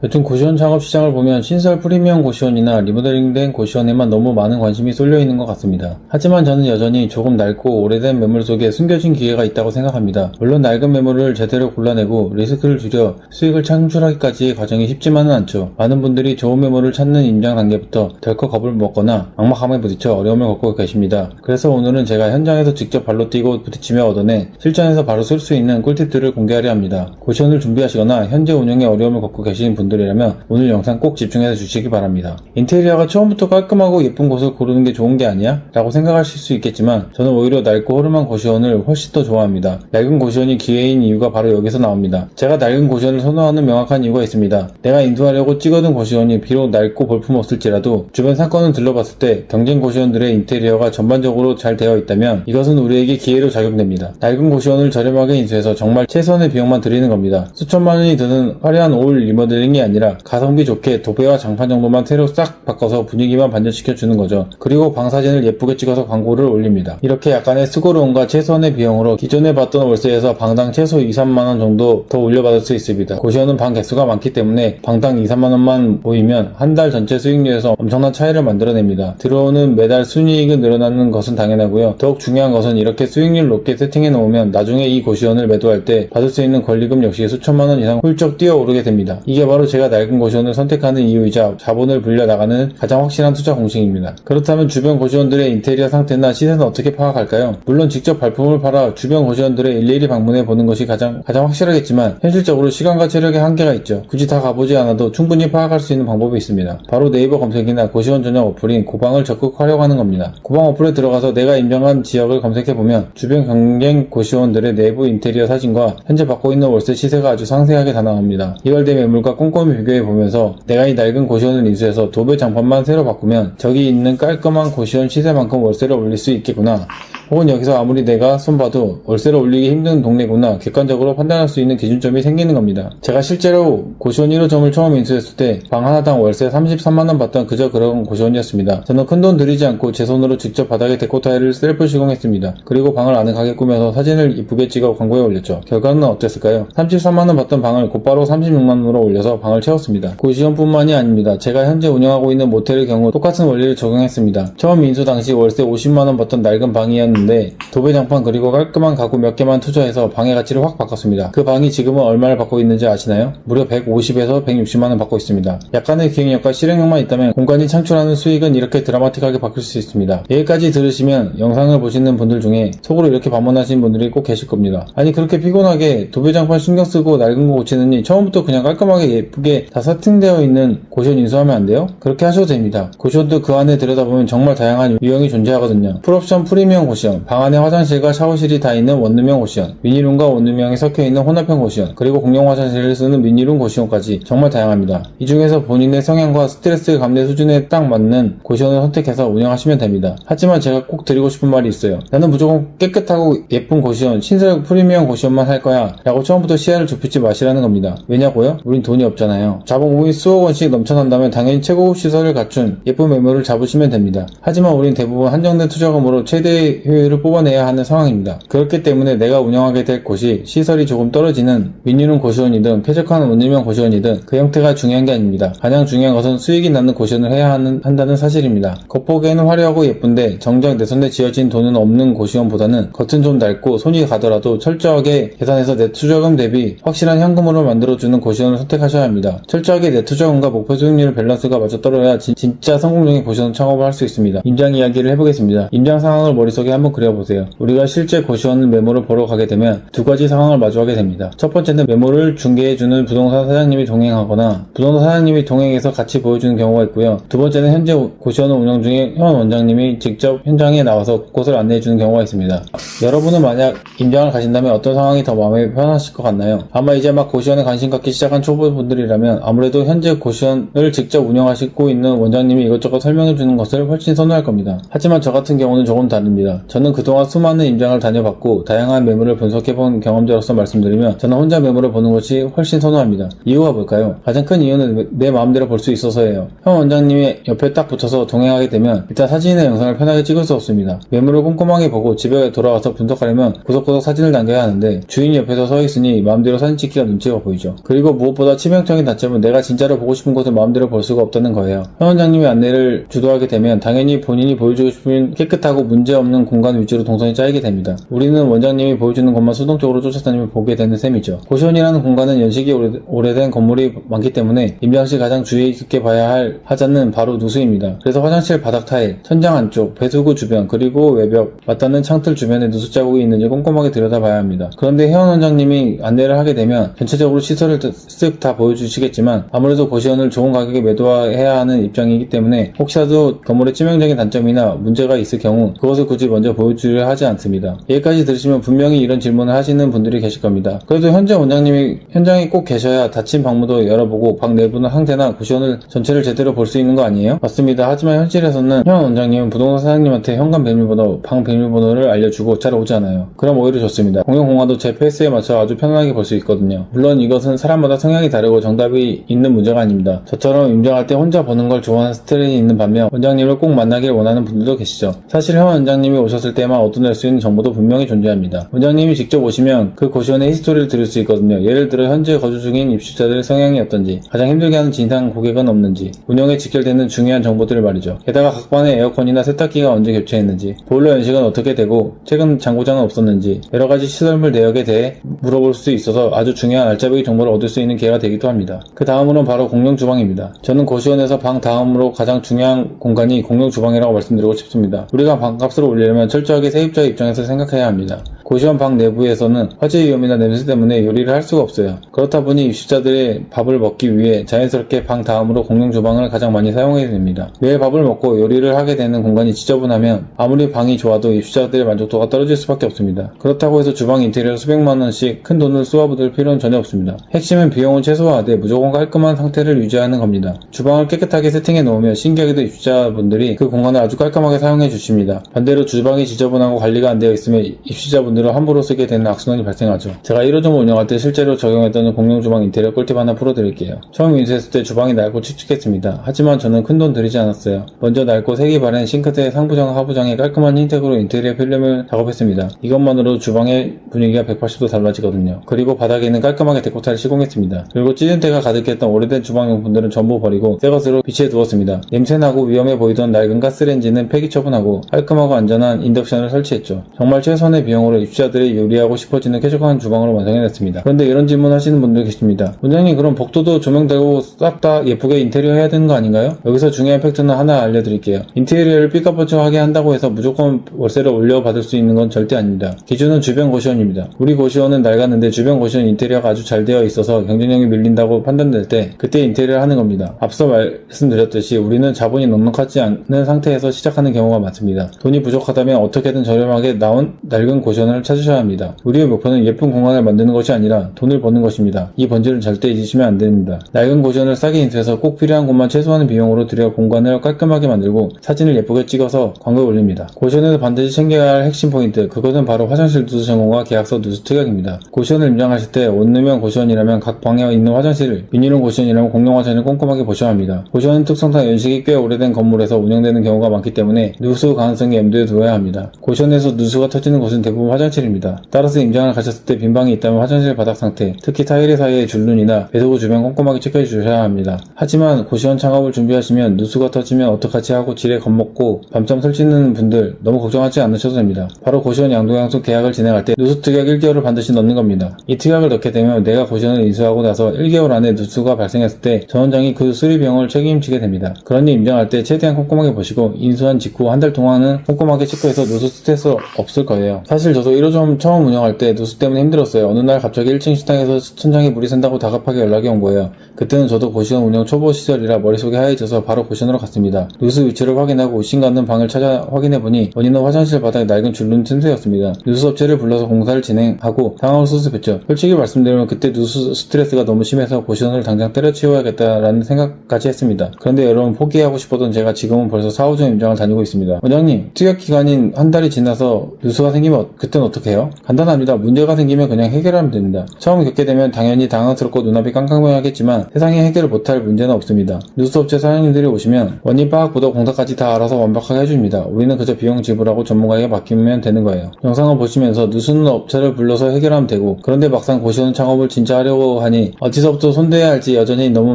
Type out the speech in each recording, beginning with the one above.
요즘 고시원 창업 시장을 보면 신설 프리미엄 고시원이나 리모델링된 고시원에만 너무 많은 관심이 쏠려 있는 것 같습니다. 하지만 저는 여전히 조금 낡고 오래된 매물 속에 숨겨진 기회가 있다고 생각합니다. 물론 낡은 매물을 제대로 골라내고 리스크를 줄여 수익을 창출하기까지의 과정이 쉽지만은 않죠. 많은 분들이 좋은 매물을 찾는 임장 단계부터 덜컥 겁을 먹거나 막막함에 부딪혀 어려움을 겪고 계십니다. 그래서 오늘은 제가 현장에서 직접 발로 뛰고 부딪히며 얻어내 실전에서 바로 쓸 수 있는 꿀팁들을 공개하려 합니다. 고시원을 준비하시거나 현재 운영에 어려움을 겪고 계신 분들이라면 오늘 영상 꼭 집중해서 주시기 바랍니다. 인테리어가 처음부터 깔끔하고 예쁜 곳을 고르는 게 좋은 게 아니야? 라고 생각하실 수 있겠지만 저는 오히려 낡고 허름한 고시원을 훨씬 더 좋아합니다. 낡은 고시원이 기회인 이유가 바로 여기서 나옵니다. 제가 낡은 고시원을 선호하는 명확한 이유가 있습니다. 내가 인수하려고 찍어둔 고시원이 비록 낡고 볼품없을지라도 주변 상권을 들러봤을 때 경쟁 고시원들의 인테리어가 전반적으로 잘 되어 있다면 이것은 우리에게 기회로 작용됩니다. 낡은 고시원을 저렴하게 인수해서 정말 최선의 비용만 들이는 겁니다. 수천만 원이 드는 화려한 올 리모델링이 아니라 가성비 좋게 도배와 장판 정도만 새로 싹 바꿔서 분위기만 반전시켜 주는 거죠. 그리고 방 사진을 예쁘게 찍어서 광고를 올립니다. 이렇게 약간의 수고로움과 최선의 비용으로 기존에 받던 월세에서 방당 최소 2, 3만원 정도 더 올려받을 수 있습니다. 고시원은 방 개수가 많기 때문에 방당 2, 3만원만 모이면 한 달 전체 수익률에서 엄청난 차이를 만들어냅니다. 들어오는 매달 순이익이 늘어나는 것은 당연하고요. 더욱 중요한 것은 이렇게 수익률 높게 세팅해 놓으면 나중에 이 고시원을 매도할 때 받을 수 있는 권리금 역시 수천만원 이상 훌쩍 뛰어오르게 됩니다. 이게 바로 제가 낡은 고시원을 선택하는 이유이자 자본을 불려 나가는 가장 확실한 투자 공식입니다. 그렇다면 주변 고시원들의 인테리어 상태나 시세는 어떻게 파악할까요? 물론 직접 발품을 팔아 주변 고시원들의 일일이 방문해 보는 것이 가장 확실하겠지만 현실적으로 시간과 체력의 한계가 있죠. 굳이 다 가보지 않아도 충분히 파악할 수 있는 방법이 있습니다. 바로 네이버 검색이나 고시원 전용 어플인 고방을 적극 활용하는 겁니다. 고방 어플에 들어가서 내가 임명한 지역을 검색해보면 주변 경쟁 고시원들의 내부 인테리어 사진과 현재 받고 있는 월세 시세가 아주 상세하게 다 나옵니다. 이월대 매물과 꼼꼼히 비교해보면서 내가 이 낡은 고시원을 인수해서 도배 장판만 새로 바꾸면 저기 있는 깔끔한 고시원 시세만큼 월세를 올릴 수 있겠구나, 혹은 여기서 아무리 내가 손봐도 월세를 올리기 힘든 동네구나 객관적으로 판단할 수 있는 기준점이 생기는 겁니다. 제가 실제로 고시원 1호점을 처음 인수했을 때 방 하나당 월세 33만원 받던 그저 그런 고시원이었습니다. 저는 큰돈 들이지 않고 제 손으로 직접 바닥에 데코 타일을 셀프 시공했습니다. 그리고 방을 아늑하게 꾸며서 사진을 이쁘게 찍어 광고에 올렸죠. 결과는 어땠을까요? 33만원 받던 방을 곧바로 36만원으로 올려서 방을 채웠습니다. 고시원뿐만이 아닙니다. 제가 현재 운영하고 있는 모텔의 경우 똑같은 원리를 적용했습니다. 처음 인수 당시 월세 50만원 받던 낡은 방이었는데 도배 장판 그리고 깔끔한 가구 몇 개만 투자해서 방의 가치를 확 바꿨습니다. 그 방이 지금은 얼마를 받고 있는지 아시나요? 무려 150에서 160만원 받고 있습니다. 약간의 기획력과 실행력만 있다면 공간이 창출하는 수익은 이렇게 드라마틱하게 바뀔 수 있습니다. 여기까지 들으시면 영상을 보시는 분들 중에 속으로 이렇게 반문하시는 분들이 꼭 계실 겁니다. 아니 그렇게 피곤하게 도배 장판 신경쓰고 낡은 거 고치느니 처음부터 그냥 깔끔하게 예쁘게 다 세팅되어 있는 고시원 인수하면 안 돼요? 그렇게 하셔도 됩니다. 고시원도 그 안에 들여다보면 정말 다양한 유형이 존재하거든요. 풀옵션 프리미엄 고시원, 방 안에 화장실과 샤워실이 다 있는 원룸형 고시원, 미니룸과 원룸형이 섞여있는 혼합형 고시원, 그리고 공용 화장실을 쓰는 미니룸 고시원까지 정말 다양합니다. 이 중에서 본인의 성향과 스트레스 감내 수준에 딱 맞는 고시원을 선택해서 운영하시면 됩니다. 하지만 제가 꼭 드리고 싶은 말이 있어요. 나는 무조건 깨끗하고 예쁜 고시원, 신설 프리미엄 고시원만 할 거야 라고 처음부터 시야를 좁히지 마시라는 겁니다. 왜냐고요? 우린 돈이 없잖아요. 자본금이 수억 원씩 넘쳐난다면 당연히 최고급 시설을 갖춘 예쁜 매물을 잡으시면 됩니다. 하지만 우린 대부분 한정된 투자금으로 최대의 효율을 뽑아내야 하는 상황입니다. 그렇기 때문에 내가 운영하게 될 곳이 시설이 조금 떨어지는 미니룸 고시원이든 쾌적한 원룸형 고시원이든 그 형태가 중요한 게 아닙니다. 가장 중요한 것은 수익이 나는 고시원을 해야 한다는 사실입니다. 겉보기에는 화려하고 예쁜데 정작 내 손에 쥐어진 돈은 없는 고시원보다는 겉은 좀 낡고 손이 가더라도 철저하게 계산해서 내 투자금 대비 확실한 현금으로 만들어주는 고시원을 선택하셔야 합니다. 철저하게 내 투자금과 목표 수익률 밸런스가 맞아떨어야 진짜 성공적인 고시원 창업을 할 수 있습니다. 임장 이야기를 해보겠습니다. 임장 상황을 머릿속에 한번 그려보세요. 우리가 실제 고시원 매물을 보러 가게 되면 두 가지 상황을 마주하게 됩니다. 첫 번째는 매물을 중개해주는 부동산 사장님이 동행하거나 부동산 사장님이 동행해서 같이 보여주는 경우가 있고요. 두 번째는 현재 고시원을 운영 중에 현 원장님이 직접 현장에 나와서 곳곳을 안내해주는 경우가 있습니다. 여러분은 만약 임장을 가신다면 어떤 상황이 더 마음에 편하실 것 같나요? 아마 이제 막 고시원에 관심 갖기 시작한 초보분들이라면 아무래도 현재 고시원을 직접 운영하시고 있는 원장님이 이것저것 설명해주는 것을 훨씬 선호할 겁니다. 하지만 저 같은 경우는 조금 다릅니다. 저는 그동안 수많은 임장을 다녀봤고 다양한 매물을 분석해본 경험자로서 말씀드리면 저는 혼자 매물을 보는 것이 훨씬 선호합니다. 이유가 뭘까요? 가장 큰 이유는 내 마음대로 볼 수 있어서예요. 현 원장님이 옆에 딱 붙어서 동행하게 되면 일단 사진이나 영상을 편하게 찍을 수 없습니다. 매물을 꼼꼼하게 보고 집에 돌아와서 분석하려면 구석구석 사진을 남겨야 하는데 주인이 옆에서 서 있으니 마음대로 사진 찍기가 눈치가 보이죠. 그리고 무엇보다 치명적인 단점은 내가 진짜로 보고 싶은 곳을 마음대로 볼 수가 없다는 거예요. 현 원장님이 안내를 주도하게 되면 당연히 본인이 보여주고 싶은 깨끗하고 문제없는 공간 위주로 동선이 짜이게 됩니다. 우리는 원장님이 보여주는 것만 수동적으로 쫓아다니며 보게 되는 셈이죠. 고시원이라는 공간은 연식이 오래된 건물이 많기 때문에 임장 시 가장 주의 깊게 봐야 할 하자는 바로 누수입니다. 그래서 화장실 바닥 타일, 천장 안쪽, 배수구 주변, 그리고 외벽, 맞닿는 창틀 주변에 누수 자국이 있는지 꼼꼼하게 들여다봐야 합니다. 그런데 혜원 원장님이 안내를 하게 되면 전체적으로 시설을 쓱 다 보여주시겠지만 아무래도 고시원을 좋은 가격에 매도해야 하는 입장이기 때문에 혹시라도 건물의 치명적인 단점이나 문제가 있을 경우 그것을 굳이 먼저 보여주려 하지 않습니다. 여기까지 들으시면 분명히 이런 질문을 하시는 분들이 계실 겁니다. 그래도 현재 원장님이 현장에 꼭 계셔야 닫힌 방문도 열어보고 방 내부는 상태나 고시원을 전체를 제대로 볼 수 있는 거 아니에요? 맞습니다. 하지만 현실에서는 현 원장님은 부동산 사장님한테 현관 비밀번호, 방 비밀번호를 알려주고 잘 오지 않아요. 그럼 오히려 좋습니다. 공용 공간도 제 페이스에 맞춰 아주 편안하게 볼 수 있거든요. 물론 이것은 사람마다 성향이 다르고 정답이 있는 문제가 아닙니다. 저처럼 임장할 때 혼자 보는 걸 좋아하는 스타일이 있는 반면 원장님을 꼭 만나길 원하는 분들도 계시죠. 사실 현 원장님이 오셨을 때만 얻어낼 수 있는 정보도 분명히 존재합니다. 원장님이 직접 오시면 그 고시원의 히스토리를 들을 수 있거든요. 예를 들어 현재 거주 중인 입주자들의 성향이 어떤지, 가장 힘들게 하는 진상 고객은 없는지, 운영에 직결되는 중요한 정보들을 말이죠. 게다가 각 반의 에어컨이나 세탁기가 언제 교체했는지, 보일러 연식은 어떻게 되고 최근 장고장은 없었는지 여러가지 시설물 내역에 대해 물어볼 수 있어서 아주 중요한 알짜배기 정보를 얻을 수 있는 기회가 되기도 합니다. 그 다음으로는 바로 공용 주방입니다. 저는 고시원에서 방 다음으로 가장 중요한 공간이 공용 주방이라고 말씀드리고 싶습니다. 우리가 방값을 올리려면 철저하게 세입자의 입장에서 생각해야 합니다. 고시원 방 내부에서는 화재 위험이나 냄새 때문에 요리를 할 수가 없어요. 그렇다 보니 입주자들의 밥을 먹기 위해 자연스럽게 방 다음으로 공용 주방을 가장 많이 사용하게 됩니다. 매일 밥을 먹고 요리를 하게 되는 공간이 지저분하면 아무리 방이 좋아도 입주자들의 만족도가 떨어질 수밖에 없습니다. 그렇다고 해서 주방 인테리어 수백만 원씩 큰 돈을 쏘아부을 필요는 전혀 없습니다. 핵심은 비용을 최소화하되 무조건 깔끔한 상태를 유지하는 겁니다. 주방을 깨끗하게 세팅해 놓으면 신기하게도 입주자분들이 그 공간을 아주 깔끔하게 사용해 주십니다. 반대로 주방이 지저분하고 관리가 안 되어 있으면 입주자분들은 함부로 쓰게 되는 악순환이 발생하죠. 제가 1호점을 운영할 때 실제로 적용했던 공용 주방 인테리어 꿀팁 하나 풀어드릴게요. 처음 인수했을 때 주방이 낡고 칙칙했습니다. 하지만 저는 큰돈 들이지 않았어요. 먼저 낡고 색이 바랜 싱크대 상부장 하부장에 깔끔한 흰색으로 인테리어 필름을 작업했습니다. 이것만으로도 주방의 분위기가 180도 달라지거든요. 그리고 바닥에는 깔끔하게 데코타를 시공했습니다. 그리고 찌든 때가 가득했던 오래된 주방용품들은 전부 버리고 새것으로 비치해 두었습니다. 냄새나고 위험해 보이던 낡은 가스레인지는 폐기 처분하고 깔끔하고 안전한 인덕션을 설치했죠. 정말 최선의 비용으로 입주자들이 요리하고 싶어지는 쾌적한 주방으로 완성해냈습니다. 그런데 이런 질문 하시는 분들 계십니다. 원장님, 그럼 복도도 조명 달고 싹 다 예쁘게 인테리어 해야 되는 거 아닌가요? 여기서 중요한 팩트는 하나 알려드릴게요. 인테리어를 삐까뻔쩍하게 한다고 해서 무조건 월세를 올려받을 수 있는 건 절대 아닙니다. 기준은 주변 고시원입니다. 우리 고시원은 낡았는데 주변 고시원 인테리어가 아주 잘 되어 있어서 경쟁력이 밀린다고 판단될 때 그때 인테리어를 하는 겁니다. 앞서 말씀드렸듯이 우리는 자본이 넉넉하지 않은 상태에서 시작하는 경우가 많습니다. 돈이 부족하다면 어떻게든 저렴하게 나온 낡은 고시원을 찾으셔야 합니다. 우리의 목표는 예쁜 공간을 만드는 것이 아니라 돈을 버는 것입니다. 이 본질을 절대 잊으시면 안 됩니다. 낡은 고시원을 싸게 인수해서 꼭 필요한 곳만 최소한 비용으로 들여 공간을 깔끔하게 만들고 사진을 예쁘게 찍어서 광고에 올립니다. 고시원에서 반드시 챙겨야 할 핵심 포인트, 그것은 바로 화장실 누수 점검과 계약서 누수 특약입니다. 고시원을 임장하실 때 원룸형 고시원이라면 각 방에 있는 화장실을, 미니룸 고시원이라면 공용 화장실을 꼼꼼하게 보셔야 합니다. 고시원은 특성상 연식이 꽤 오래된 건물에서 운영되는 경우가 많기 때문에 누수 가능성이 염두에 두어야 합니다. 고시원에서 누수가 터지는 곳은 대부분 화장실입니다. 따라서 임장을 가셨을 때 빈방이 있다면 화장실 바닥 상태, 특히 타일 사이의 줄눈이나 배수구 주변 꼼꼼하게 체크해주셔야 합니다. 하지만 고시원 창업을 준비하시면 누수가 터지면 어떡하지 하고 지레 겁먹고 밤잠 설치는 분들 너무 걱정하지 않으셔도 됩니다. 바로 고시원 양도양수 계약을 진행할 때 누수 특약 1개월을 반드시 넣는 겁니다. 이 특약을 넣게 되면 내가 고시원을 인수하고 나서 1개월 안에 누수가 발생했을 때 전 원장이 그 수리 비용을 책임지게 됩니다. 그러니 임장할 때 최대한 꼼꼼하게 보시고 인수한 직후 한 달 동안은 꼼꼼하게 체크해서 누수 스트레스 없을 거예요. 사실 저도 저도 1호점 처음 운영할 때 누수 때문에 힘들었어요. 어느 날 갑자기 1층 식당에서 천장에 물이 샌다고 다급하게 연락이 온 거예요. 그때는 저도 고시원 운영 초보 시절이라 머릿속이 하얘져서 바로 고시원으로 갔습니다. 누수 위치를 확인하고 신가는 방을 찾아 확인해보니 원인은 화장실 바닥에 낡은 줄눈 틈새였습니다. 누수업체를 불러서 공사를 진행하고 상황을 수습했죠. 솔직히 말씀드리면 그때 누수 스트레스가 너무 심해서 고시원을 당장 때려치워야겠다라는 생각까지 했습니다. 그런데 여러분, 포기하고 싶었던 제가 지금은 벌써 4호점 임장을 다니고 있습니다. 원장님, 투약 기간인 한 달이 지나서 누수가 생기면 그땐 어떻게 해요? 간단합니다. 문제가 생기면 그냥 해결하면 됩니다. 처음 겪게 되면 당연히 당황스럽고 눈앞이 깜깜하겠지만 세상에 해결을 못할 문제는 없습니다. 누수업체 사장님들이 오시면 원인 파악부터 공사까지 다 알아서 완벽하게 해줍니다. 우리는 그저 비용 지불하고 전문가에게 맡기면 되는 거예요. 영상을 보시면서 누수는 업체를 불러서 해결하면 되고, 그런데 막상 고시원 창업을 진짜 하려고 하니 어디서부터 손대야 할지 여전히 너무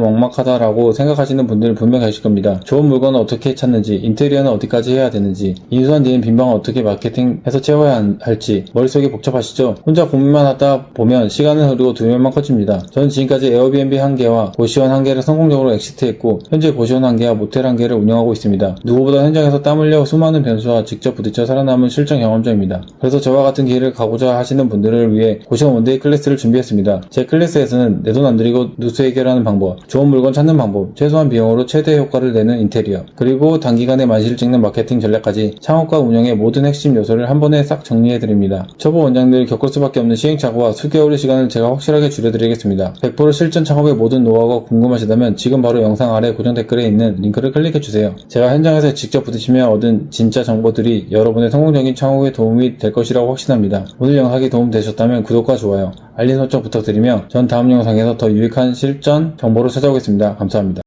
막막하다라고 생각하시는 분들 분명 계실 겁니다. 좋은 물건은 어떻게 찾는지, 인테리어는 어디까지 해야 되는지, 인수한 뒤엔 빈방을 어떻게 마케팅해서 채워야 할지 머릿속이 복잡하시죠? 혼자 고민만 하다 보면 시간은 흐르고 두면만 커집니다. 저는 지금까지 에어비앤비 1개와 고시원 1개를 성공적으로 엑시트했고, 현재 고시원 1개와 모텔 1개를 운영하고 있습니다. 누구보다 현장에서 땀 흘려 수많은 변수와 직접 부딪혀 살아남은 실전 경험자입니다. 그래서 저와 같은 길을 가고자 하시는 분들을 위해 고시원 원데이 클래스를 준비했습니다. 제 클래스에서는 내 돈 안 들이고 누수 해결하는 방법, 좋은 물건 찾는 방법, 최소한 비용으로 최대 효과를 내는 인테리어, 그리고 단기간에 만실을 찍는 마케팅 전략까지 창업과 운영의 모든 핵심 요소를 한 번에 싹 정리해드립니다. 초보 원장들이 겪을 수밖에 없는 시행착오와 수개월의 시간을 제가 확실하게 줄여드리겠습니다. 100% 실전 창업의 모든 노하우가 궁금하시다면 지금 바로 영상 아래 고정 댓글에 있는 링크를 클릭해주세요. 제가 현장에서 직접 부딪히며 얻은 진짜 정보들이 여러분의 성공적인 창업에 도움이 될 것이라고 확신합니다. 오늘 영상이 도움되셨다면 구독과 좋아요, 알림 설정 부탁드리며 전 다음 영상에서 더 유익한 실전 정보로 찾아오겠습니다. 감사합니다.